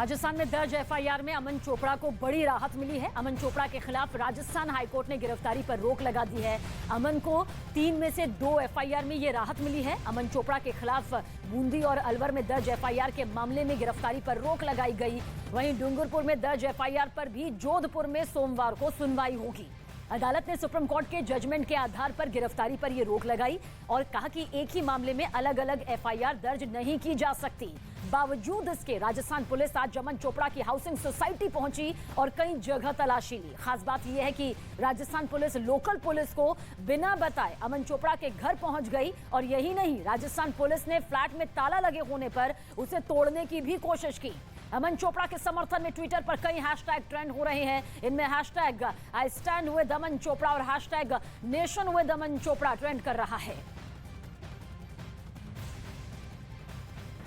राजस्थान में दर्ज एफआईआर में अमन चोपड़ा को बड़ी राहत मिली है। अमन चोपड़ा के खिलाफ राजस्थान हाईकोर्ट ने गिरफ्तारी पर रोक लगा दी है। अमन को 3 में से 2 एफआईआर में ये राहत मिली है। अमन चोपड़ा के खिलाफ बूंदी और अलवर में दर्ज एफआईआर के मामले में गिरफ्तारी पर रोक लगाई गई। वहीं डूंगरपुर में दर्ज एफआईआर पर भी जोधपुर में सोमवार को सुनवाई होगी। अदालत ने सुप्रीम कोर्ट के जजमेंट के आधार पर गिरफ्तारी पर यह रोक लगाई और कहा कि एक ही मामले में अलग अलग एफआईआर दर्ज नहीं की जा सकती। बावजूद इसके राजस्थान पुलिस आज अमन चोपड़ा की हाउसिंग सोसाइटी पहुंची और कई जगह तलाशी ली। खास बात यह है कि राजस्थान पुलिस लोकल पुलिस को बिना बताए अमन चोपड़ा के घर पहुंच गई और यही नहीं, राजस्थान पुलिस ने फ्लैट में ताला लगे होने पर उसे तोड़ने की भी कोशिश की। अमन चोपड़ा के समर्थन में ट्विटर पर कई हैशटैग ट्रेंड हो रहे हैं। इनमें हैशटैग आई स्टैंड विद अमन चोपड़ा और hashtag nation with Aman Chopra trend कर रहा है।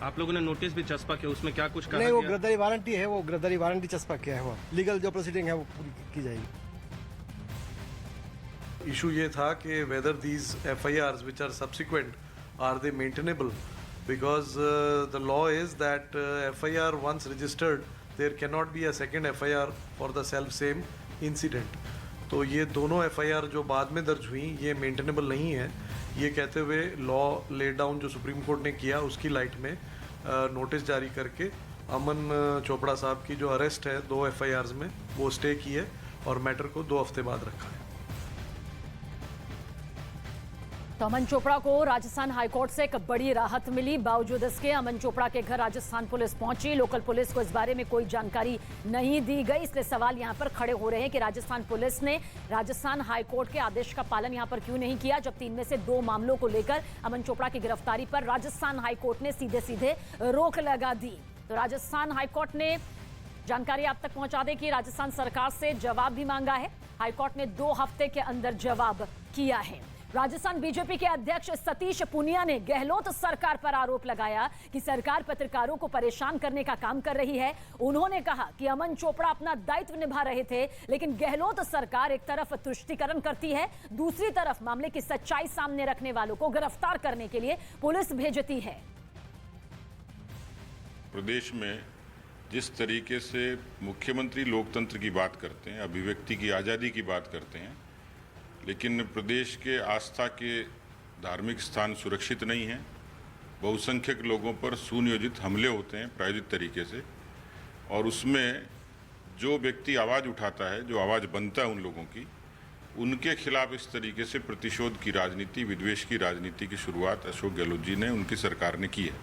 आप लोगों ने नोटिस भी चस्पा किया, उसमें क्या कुछ कहा? नहीं, वो गिरफ्तारी वारंटी है, वो गिरफ्तारी वारंटी चस्पा किया है। वो लीगल जो प्रोसीडिंग है वो पूरी की जाएगी। इशू ये था कि whether these FIRs which are subsequent are they maintainable, because the law is that FIR once registered there cannot be a second FIR for the self same incident. तो ये दोनों FIR जो बाद में दर्ज हुई ये मेंटेनेबल नहीं है, ये कहते हुए लॉ ले डाउन जो सुप्रीम कोर्ट ने किया उसकी लाइट में नोटिस जारी करके अमन चोपड़ा साहब की जो अरेस्ट है 2 FIRs में वो स्टे की है और मैटर को 2 हफ्ते बाद रखा है। तो अमन चोपड़ा को राजस्थान हाईकोर्ट से एक बड़ी राहत मिली। बावजूद इसके अमन चोपड़ा के घर राजस्थान पुलिस पहुंची। लोकल पुलिस को इस बारे में कोई जानकारी नहीं दी गई, इसलिए सवाल यहां पर खड़े हो रहे हैं कि राजस्थान पुलिस ने राजस्थान हाईकोर्ट के आदेश का पालन यहां पर क्यों नहीं किया, जब 3 में से 2 मामलों को लेकर अमन चोपड़ा की गिरफ्तारी पर राजस्थान हाईकोर्ट ने सीधे सीधे रोक लगा दी। तो राजस्थान हाईकोर्ट ने जानकारी आप तक पहुंचा दे कि राजस्थान सरकार से जवाब भी मांगा है। हाईकोर्ट ने 2 हफ्ते के अंदर जवाब किया है। राजस्थान बीजेपी के अध्यक्ष सतीश पूनिया ने गहलोत सरकार पर आरोप लगाया कि सरकार पत्रकारों को परेशान करने का काम कर रही है। उन्होंने कहा कि अमन चोपड़ा अपना दायित्व निभा रहे थे, लेकिन गहलोत सरकार एक तरफ तुष्टीकरण करती है, दूसरी तरफ मामले की सच्चाई सामने रखने वालों को गिरफ्तार करने के लिए पुलिस भेजती है। प्रदेश में जिस तरीके से मुख्यमंत्री लोकतंत्र की बात करते हैं, अभिव्यक्ति की आज़ादी की बात करते हैं, लेकिन प्रदेश के आस्था के धार्मिक स्थान सुरक्षित नहीं हैं। बहुसंख्यक लोगों पर सुनियोजित हमले होते हैं प्रायोजित तरीके से, और उसमें जो व्यक्ति आवाज़ उठाता है, जो आवाज़ बनता है उन लोगों की, उनके खिलाफ इस तरीके से प्रतिशोध की राजनीति, विद्वेष की राजनीति की शुरुआत अशोक गहलोत जी ने, उनकी सरकार ने की है।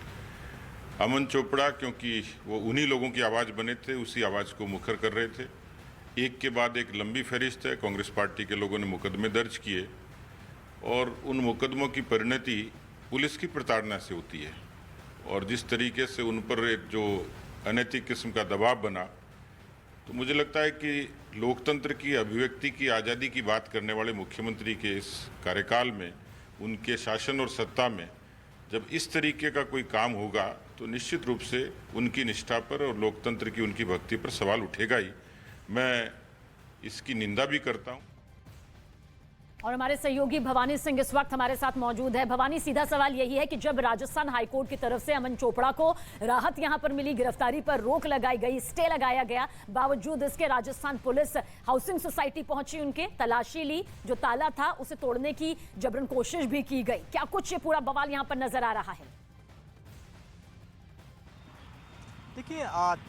अमन चोपड़ा क्योंकि वो उन्हीं लोगों की आवाज़ बने थे, उसी आवाज़ को मुखर कर रहे थे। एक के बाद एक लंबी फहरिस्त है। कांग्रेस पार्टी के लोगों ने मुकदमे दर्ज किए और उन मुकदमों की परिणति पुलिस की प्रताड़ना से होती है, और जिस तरीके से उन पर एक जो अनैतिक किस्म का दबाव बना, तो मुझे लगता है कि लोकतंत्र की, अभिव्यक्ति की आज़ादी की बात करने वाले मुख्यमंत्री के इस कार्यकाल में, उनके शासन और सत्ता में जब इस तरीके का कोई काम होगा तो निश्चित रूप से उनकी निष्ठा पर और लोकतंत्र की उनकी भक्ति पर सवाल उठेगा ही। मैं इसकी निंदा भी करता हूं। और हमारे सहयोगी भवानी सिंह इस वक्त हमारे साथ मौजूद है। भवानी, सीधा सवाल यही है कि जब राजस्थान हाईकोर्ट की तरफ से अमन चोपड़ा को राहत यहां पर मिली, गिरफ्तारी पर रोक लगाई गई, स्टे लगाया गया, बावजूद इसके राजस्थान पुलिस हाउसिंग सोसाइटी पहुंची, उनके तलाशी ली, जो ताला था उसे तोड़ने की जबरन कोशिश भी की गई। क्या कुछ ये पूरा बवाल यहां पर नजर आ रहा है? देखिए,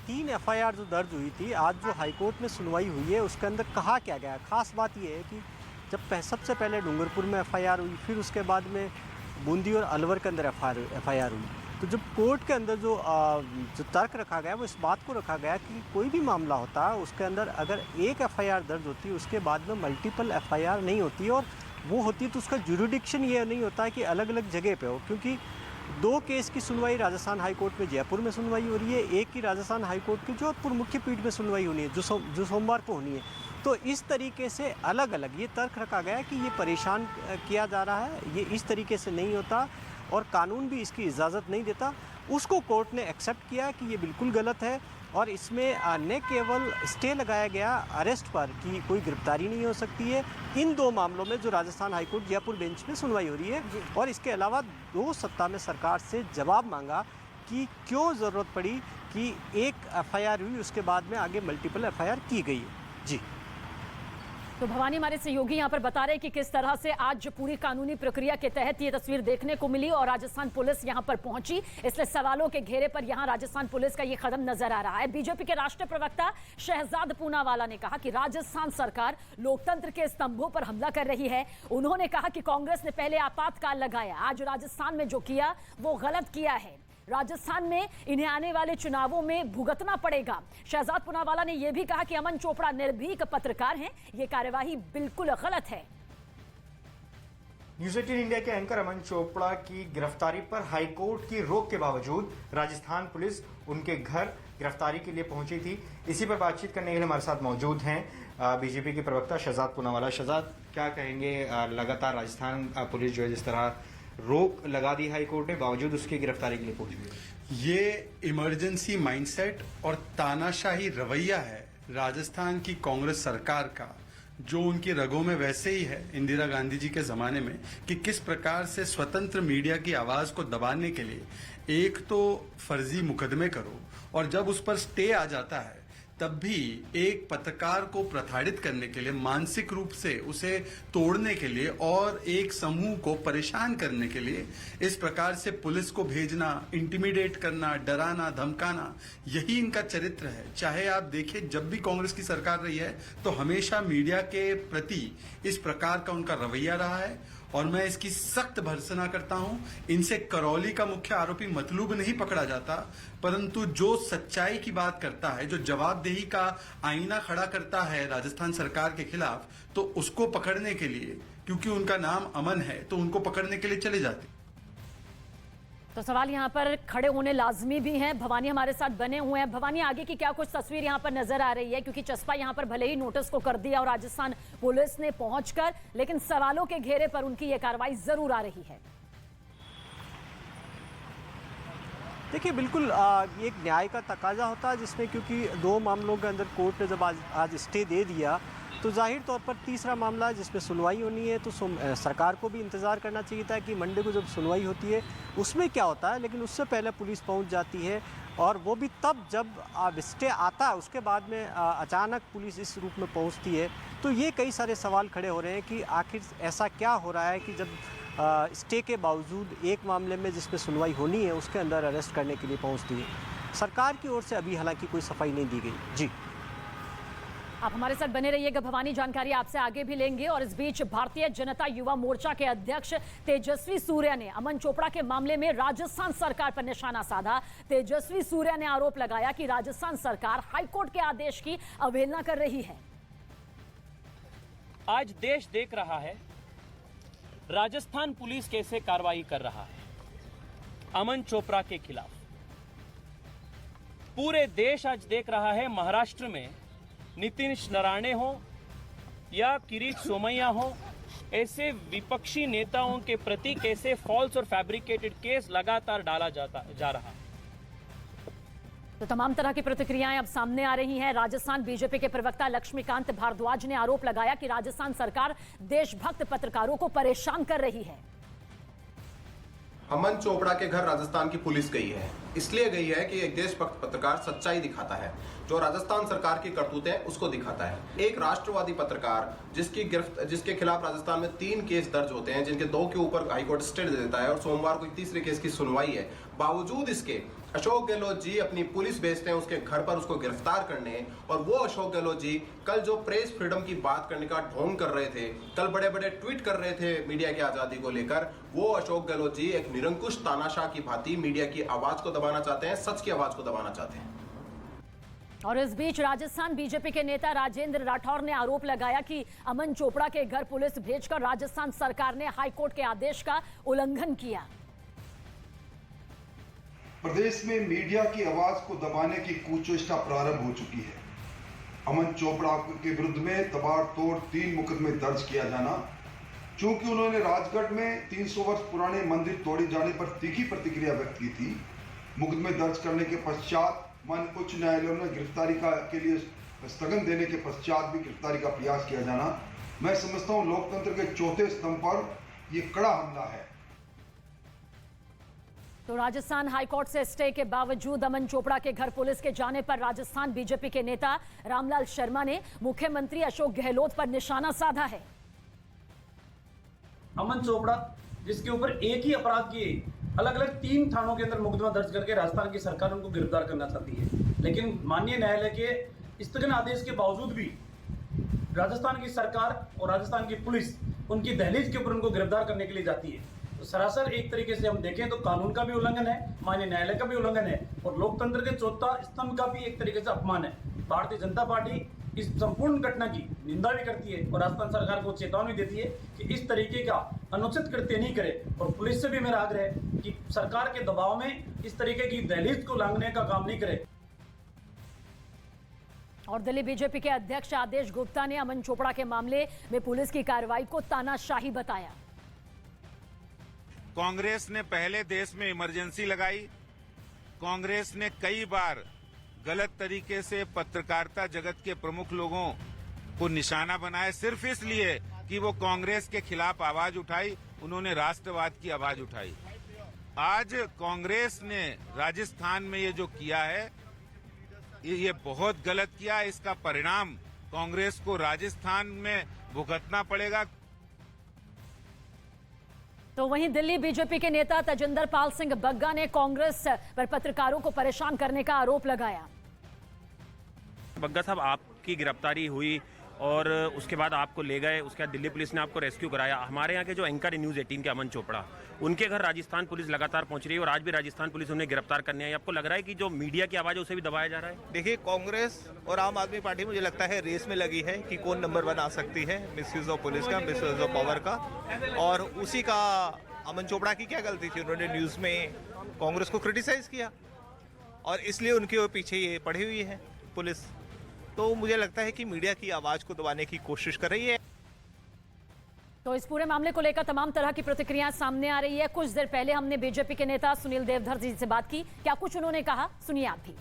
3 FIR जो दर्ज हुई थी, आज जो हाईकोर्ट में सुनवाई हुई है उसके अंदर कहा क्या गया। खास बात यह है कि जब सबसे पहले डूंगरपुर में FIR हुई, फिर उसके बाद में बूंदी और अलवर के अंदर FIR हुई, तो जब कोर्ट के अंदर जो तर्क रखा गया वो इस बात को रखा गया कि कोई भी मामला होता है उसके अंदर अगर एक FIR दर्ज होती है उसके बाद में मल्टीपल FIR नहीं होती, और वो होती तो उसका जुरिडिक्शन ये नहीं होता है कि अलग अलग जगह पे हो। क्योंकि 2 केस की सुनवाई राजस्थान हाईकोर्ट में जयपुर में सुनवाई हो रही है, एक की राजस्थान हाईकोर्ट की जोधपुर मुख्य पीठ में सुनवाई होनी है, जो सोमवार को होनी है। तो इस तरीके से अलग अलग ये तर्क रखा गया कि ये परेशान किया जा रहा है, ये इस तरीके से नहीं होता और कानून भी इसकी इजाज़त नहीं देता। उसको कोर्ट ने एक्सेप्ट किया कि ये बिल्कुल गलत है, और इसमें न केवल स्टे लगाया गया अरेस्ट पर कि कोई गिरफ्तारी नहीं हो सकती है इन 2 मामलों में जो राजस्थान हाईकोर्ट जयपुर बेंच में सुनवाई हो रही है, और इसके अलावा 2 सप्ताह में सरकार से जवाब मांगा कि क्यों ज़रूरत पड़ी कि एक एफआईआर हुई उसके बाद में आगे मल्टीपल एफआईआर की गई है। जी तो भवानी हमारे सहयोगी यहाँ पर बता रहे हैं कि किस तरह से आज पूरी कानूनी प्रक्रिया के तहत ये तस्वीर देखने को मिली और राजस्थान पुलिस यहाँ पर पहुंची, इसलिए सवालों के घेरे पर यहाँ राजस्थान पुलिस का ये कदम नजर आ रहा है। बीजेपी के राष्ट्रीय प्रवक्ता शहजाद पूनावाला ने कहा कि राजस्थान सरकार लोकतंत्र के स्तंभों पर हमला कर रही है। उन्होंने कहा कि कांग्रेस ने पहले आपातकाल लगाया, आज राजस्थान में जो किया वो गलत किया है। राजस्थान में इन्हें आने वाले चुनावों में भुगतना पड़ेगा। शहजाद पूनावाला ने यह भी कहा कि अमन चोपड़ा निर्भीक पत्रकार हैं, यह कार्यवाही बिल्कुल गलत है। न्यूज़ 18 इंडिया के एंकर अमन चोपड़ा की गिरफ्तारी पर हाईकोर्ट की रोक के बावजूद राजस्थान पुलिस उनके घर गिरफ्तारी के लिए पहुंची थी। इसी पर बातचीत करने के लिए हमारे साथ मौजूद हैं बीजेपी के प्रवक्ता शहजाद पूनावाला। शहजाद, क्या कहेंगे, लगातार राजस्थान पुलिस जो है जिस तरह रोक लगा दी हाई कोर्ट ने, बावजूद उसकी गिरफ्तारी के लिए पहुंची है? ये इमरजेंसी माइंडसेट और तानाशाही रवैया है राजस्थान की कांग्रेस सरकार का, जो उनकी रगों में वैसे ही है इंदिरा गांधी जी के जमाने में, कि किस प्रकार से स्वतंत्र मीडिया की आवाज को दबाने के लिए एक तो फर्जी मुकदमे करो और जब उस पर स्टे आ जाता है तब भी एक पत्रकार को प्रताड़ित करने के लिए, मानसिक रूप से उसे तोड़ने के लिए और एक समूह को परेशान करने के लिए इस प्रकार से पुलिस को भेजना, इंटिमिडेट करना, डराना, धमकाना, यही इनका चरित्र है। चाहे आप देखिए, जब भी कांग्रेस की सरकार रही है तो हमेशा मीडिया के प्रति इस प्रकार का उनका रवैया रहा है और मैं इसकी सख्त भर्त्सना करता हूं। इनसे करौली का मुख्य आरोपी मतलूब नहीं पकड़ा जाता, परंतु जो सच्चाई की बात करता है, जो जवाबदेही का आईना खड़ा करता है राजस्थान सरकार के खिलाफ, तो उसको पकड़ने के लिए, क्योंकि उनका नाम अमन है, तो उनको पकड़ने के लिए चले जाते। तो सवाल यहाँ पर खड़े होने लाजमी भी हैं। भवानी हमारे साथ बने हुए हैं। भवानी, आगे की क्या कुछ तस्वीर यहाँ पर नजर आ रही है? क्योंकि चस्पा यहाँ पर भले ही नोटिस को कर दिया और राजस्थान पुलिस ने पहुंचकर, लेकिन सवालों के घेरे पर उनकी ये कार्रवाई जरूर आ रही है। देखिए, बिल्कुल ये एक न्याय का तकाजा होता है जिसमें, क्योंकि दो मामलों के अंदर कोर्ट ने जब आज स्टे दे दिया तो जाहिर तौर पर तीसरा मामला जिसमें सुनवाई होनी है, तो सरकार को भी इंतज़ार करना चाहिए था कि मंडे को जब सुनवाई होती है उसमें क्या होता है, लेकिन उससे पहले पुलिस पहुंच जाती है और वो भी तब जब स्टे आता है, उसके बाद में अचानक पुलिस इस रूप में पहुंचती है। तो ये कई सारे सवाल खड़े हो रहे हैं कि आखिर ऐसा क्या हो रहा है कि जब स्टे के बावजूद एक मामले में जिसमें सुनवाई होनी है उसके अंदर अरेस्ट करने के लिए पहुँचती है। सरकार की ओर से अभी हालांकि कोई सफाई नहीं दी गई। जी, आप हमारे साथ बने रहिएगा। भवानी, जानकारी आपसे आगे भी लेंगे। और इस बीच भारतीय जनता युवा मोर्चा के अध्यक्ष तेजस्वी सूर्या ने अमन चोपड़ा के मामले में राजस्थान सरकार पर निशाना साधा। तेजस्वी सूर्या ने आरोप लगाया कि राजस्थान सरकार हाईकोर्ट के आदेश की अवहेलना कर रही है। आज देश देख रहा है राजस्थान पुलिस कैसे कार्रवाई कर रहा है अमन चोपड़ा के खिलाफ। पूरे देश आज देख रहा है महाराष्ट्र में नितिन नराणे हो या किरीट सोमैया हो, ऐसे विपक्षी नेताओं के प्रति कैसे फॉल्स और फैब्रिकेटेड केस लगातार डाला जा रहा है। तो तमाम तरह की प्रतिक्रियाएं अब सामने आ रही हैं। राजस्थान बीजेपी के प्रवक्ता लक्ष्मीकांत भारद्वाज ने आरोप लगाया कि राजस्थान सरकार देशभक्त पत्रकारों को परेशान कर रही है। अमन चोपड़ा के घर राजस्थान की पुलिस गई है, इसलिए गई है कि एक देशभक्त पत्रकार सच्चाई दिखाता है, जो राजस्थान सरकार की करतूतें उसको दिखाता है। एक राष्ट्रवादी पत्रकार जिसके खिलाफ राजस्थान में 3 केस दर्ज होते हैं, जिनके 2 के ऊपर हाईकोर्ट स्टे दे देता है और सोमवार को 3रे केस की सुनवाई है, बावजूद इसके अशोक गहलोत जी अपनी पुलिस भेजते हैं उसके घर पर उसको गिरफ्तार करने। और वो अशोक गहलोत जी कल जो प्रेस फ्रीडम की बात करने का ढोंग कर रहे थे, कल बड़े बड़े ट्वीट कर रहे थे मीडिया की आजादी को लेकर, वो अशोक गहलोत जी एक निरंकुश तानाशाह की भांति मीडिया की आवाज को दबाना चाहते हैं, सच की आवाज को दबाना चाहते हैं। और इस बीच राजस्थान बीजेपी के नेता राजेंद्र राठौर ने आरोप लगाया कि अमन चोपड़ा के घर पुलिस भेजकर राजस्थान सरकार ने हाईकोर्ट के आदेश का उल्लंघन किया। प्रदेश में मीडिया की आवाज को दबाने की कुचेष्टा प्रारंभ हो चुकी है। अमन चोपड़ा के विरुद्ध में तबाड़तोड़ 3 मुकदमे दर्ज किया जाना, चूंकि उन्होंने राजगढ़ में 300 वर्ष पुराने मंदिर तोड़े जाने पर तीखी प्रतिक्रिया व्यक्त की थी। मुकदमे दर्ज करने के पश्चात माननीय उच्च न्यायालय ने गिरफ्तारी के लिए स्थगन देने के पश्चात भी गिरफ्तारी का प्रयास किया जाना, मैं समझता हूं लोकतंत्र के चौथे स्तंभ पर यह कड़ा हमला है। तो राजस्थान हाईकोर्ट से स्टे के बावजूद अमन चोपड़ा के घर पुलिस के जाने पर राजस्थान बीजेपी के नेता रामलाल शर्मा ने मुख्यमंत्री अशोक गहलोत पर निशाना साधा है। अमन चोपड़ा जिसके ऊपर एक ही अपराध की अलग अलग 3 थानों के अंदर मुकदमा दर्ज करके राजस्थान की सरकार उनको गिरफ्तार करना चाहती है, लेकिन माननीय न्यायालय के स्थगन आदेश के बावजूद भी राजस्थान की सरकार और राजस्थान की पुलिस उनकी दहलीज के ऊपर उनको गिरफ्तार करने के लिए जाती है। तो सरासर एक तरीके से हम देखें तो कानून का भी उल्लंघन है, माननीय न्यायालय का भी उल्लंघन है और लोकतंत्र के चौथा स्तंभ का भी एक तरीके से अपमान है। भारतीय जनता पार्टी इस संपूर्ण घटना की निंदा भी करती है और राजस्थान सरकार को चेतावनी देती है कि इस तरीके का अनुचित कृत्य नहीं करे और पुलिस से भी मेरा आग्रह है कि सरकार के दबाव में इस तरीके की दहलीज को लांघने का काम नहीं करे। और दिल्ली बीजेपी के अध्यक्ष आदेश गुप्ता ने अमन चोपड़ा के मामले में पुलिस की कार्रवाई को तानाशाही बताया। कांग्रेस ने पहले देश में इमरजेंसी लगाई, कांग्रेस ने कई बार गलत तरीके से पत्रकारिता जगत के प्रमुख लोगों को निशाना बनाया सिर्फ इसलिए कि वो कांग्रेस के खिलाफ आवाज उठाई, उन्होंने राष्ट्रवाद की आवाज उठाई। आज कांग्रेस ने राजस्थान में ये जो किया है ये बहुत गलत किया। इसका परिणाम कांग्रेस को राजस्थान में भुगतना पड़ेगा। तो वहीं दिल्ली बीजेपी के नेता तजिंदर पाल सिंह बग्गा ने कांग्रेस पर पत्रकारों को परेशान करने का आरोप लगाया। बग्गा साहब, आपकी गिरफ्तारी हुई और उसके बाद आपको ले गए, उसके बाद दिल्ली पुलिस ने आपको रेस्क्यू कराया। हमारे यहाँ के जो एंकर न्यूज़ 18 के अमन चोपड़ा, उनके घर राजस्थान पुलिस लगातार पहुंच रही है और आज भी राजस्थान पुलिस उन्हें गिरफ्तार करने आई। आपको लग रहा है कि जो मीडिया की आवाज़ है उसे भी दबाया जा रहा है? देखिए, कांग्रेस और आम आदमी पार्टी मुझे लगता है रेस में लगी है कि कौन नंबर 1 आ सकती है मिसयूज ऑफ पुलिस का, मिसयूज ऑफ पावर का। और उसी का अमन चोपड़ा की क्या गलती थी? उन्होंने न्यूज़ में कांग्रेस को क्रिटिसाइज किया और इसलिए उनके पीछे ये पड़ी हुई है पुलिस। तो मुझे लगता है कि मीडिया की आवाज को दबाने की कोशिश कर रही है। तो इस पूरे मामले को लेकर तमाम तरह की प्रतिक्रियाएं सामने आ रही है। कुछ देर पहले हमने बीजेपी के नेता सुनील देवधर जी से बात की, क्या कुछ उन्होंने कहा, सुनिए आप भी।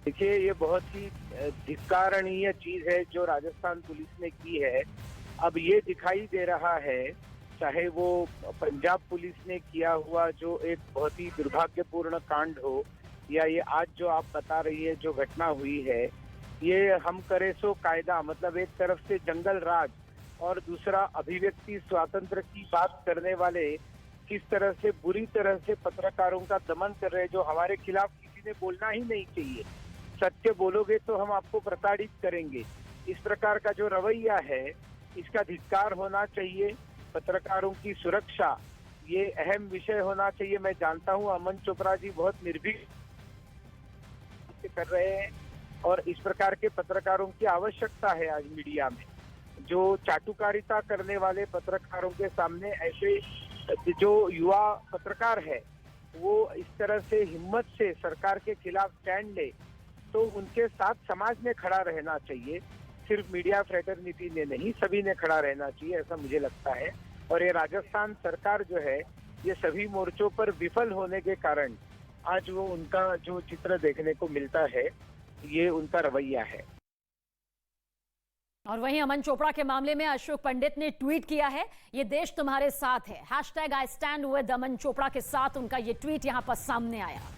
देखिए, ये बहुत ही धिक्कारणीय चीज है जो राजस्थान पुलिस ने की है। अब ये दिखाई दे रहा है, चाहे वो पंजाब पुलिस ने किया हुआ जो एक बहुत ही दुर्भाग्यपूर्ण कांड हो, या ये आज जो आप बता रही है जो घटना हुई है, ये हम करे सो कायदा, मतलब एक तरफ से जंगल राज और दूसरा अभिव्यक्ति स्वातंत्र की बात करने वाले किस तरह से बुरी तरह से पत्रकारों का दमन कर रहे हैं, जो हमारे खिलाफ किसी ने बोलना ही नहीं चाहिए। सत्य बोलोगे तो हम आपको प्रताड़ित करेंगे। इस प्रकार का जो रवैया है इसका धिक्कार होना चाहिए। पत्रकारों की सुरक्षा ये अहम विषय होना चाहिए। मैं जानता हूँ अमन चोपड़ा जी बहुत निर्भीक कर रहे हैं और इस प्रकार के पत्रकारों की आवश्यकता है आज मीडिया में। जो चाटुकारिता करने वाले पत्रकारों के सामने ऐसे जो युवा पत्रकार है वो इस तरह से हिम्मत से सरकार के खिलाफ स्टैंड ले, तो उनके साथ समाज ने खड़ा रहना चाहिए। सिर्फ मीडिया फ्रेटर्निटी ने नहीं, सभी ने खड़ा रहना चाहिए, ऐसा मुझे लगता है। और ये राजस्थान सरकार जो है ये सभी मोर्चों पर विफल होने के कारण आज वो उनका जो चित्र देखने को मिलता है ये उनका रवैया है। और वहीं अमन चोपड़ा के मामले में अशोक पंडित ने ट्वीट किया है, ये देश तुम्हारे साथ है, #I stand with अमन चोपड़ा के साथ उनका ये ट्वीट यहां पर सामने आया।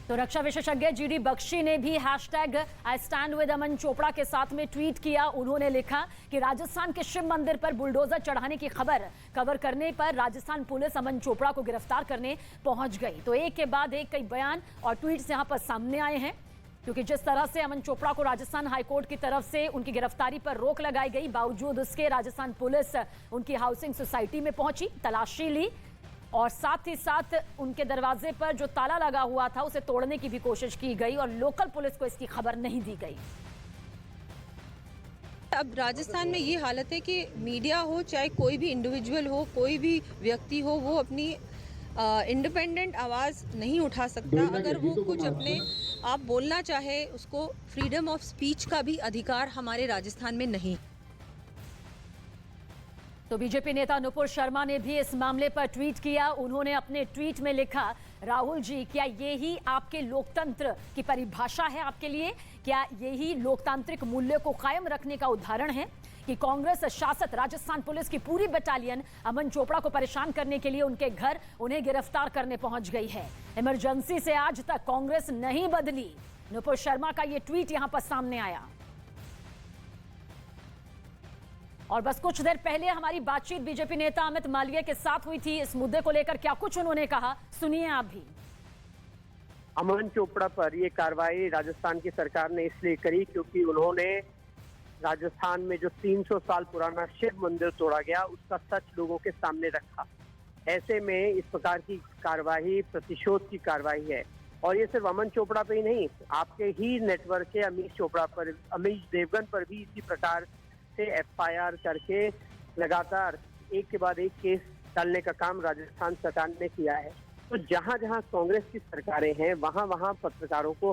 तो रक्षा विशेषज्ञ जीडी बख्शी ने भी #I stand with अमन चोपड़ा के साथ में ट्वीट किया। उन्होंने लिखा कि राजस्थान के शिव मंदिर पर बुलडोजर चढ़ाने की खबर कवर करने पर राजस्थान पुलिस अमन चोपड़ा को गिरफ्तार करने पहुंच गई। तो एक के बाद एक कई बयान और ट्वीट्स यहां पर सामने आए हैं, क्योंकि जिस तरह से अमन चोपड़ा को राजस्थान हाईकोर्ट की तरफ से उनकी गिरफ्तारी पर रोक लगाई गई, बावजूद उसके राजस्थान पुलिस उनकी हाउसिंग सोसाइटी में पहुंची, तलाशी ली और साथ ही साथ उनके दरवाजे पर जो ताला लगा हुआ था उसे तोड़ने की भी कोशिश की गई और लोकल पुलिस को इसकी खबर नहीं दी गई। अब राजस्थान में ये हालत है कि मीडिया हो, चाहे कोई भी इंडिविजुअल हो, कोई भी व्यक्ति हो, वो अपनी इंडिपेंडेंट आवाज़ नहीं उठा सकता। अगर वो कुछ अपने आप बोलना चाहे, उसको फ्रीडम ऑफ स्पीच का भी अधिकार हमारे राजस्थान में नहीं। तो बीजेपी नेता नुपुर शर्मा ने भी इस मामले पर ट्वीट किया। उन्होंने अपने ट्वीट में लिखा, राहुल जी, क्या यही आपके लोकतंत्र की परिभाषा है आपके लिए? क्या यही लोकतांत्रिक मूल्य को कायम रखने का उदाहरण है? कि कांग्रेस शासित राजस्थान पुलिस की पूरी बटालियन अमन चोपड़ा को परेशान करने के लिए उनके घर उन्हें गिरफ्तार करने पहुंच गई है। इमरजेंसी से आज तक कांग्रेस नहीं बदली। नुपुर शर्मा का यह ट्वीट यहां पर सामने आया। और बस कुछ देर पहले हमारी बातचीत बीजेपी नेता अमित मालवीय के साथ हुई थी। इस मुद्दे को लेकर क्या कुछ उन्होंने कहा, सुनिए आप भी। अमन चोपड़ा पर ये कार्रवाई राजस्थान की सरकार ने इसलिए करी क्योंकि उन्होंने राजस्थान में जो 300 साल पुराना शिव मंदिर तोड़ा गया उसका सच लोगों के सामने रखा। ऐसे में इस प्रकार की कार्रवाई प्रतिशोध की कार्रवाई है। और ये सिर्फ अमन चोपड़ा पे ही नहीं, आपके ही नेटवर्क के अमीश देवगन पर भी इसी प्रकार से एफआईआर करके लगातार एक के बाद एक केस डालने का काम राजस्थान सरकार ने किया है। तो जहां जहां कांग्रेस की सरकारें हैं वहां वहां पत्रकारों को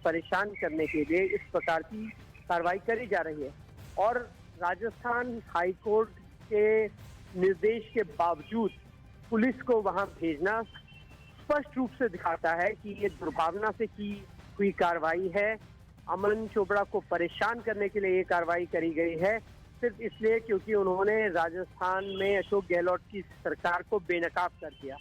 परेशान करने के लिए इस प्रकार की कार्रवाई करी जा रही है। और राजस्थान हाईकोर्ट के निर्देश के बावजूद पुलिस को वहां भेजना स्पष्ट रूप से दिखाता है कि ये दुर्भावना से की हुई कार्रवाई है। अमन चोपड़ा को परेशान करने के लिए ये कार्रवाई करी गई है, सिर्फ इसलिए क्योंकि उन्होंने राजस्थान में अशोक गहलोत की सरकार को बेनकाब कर दिया।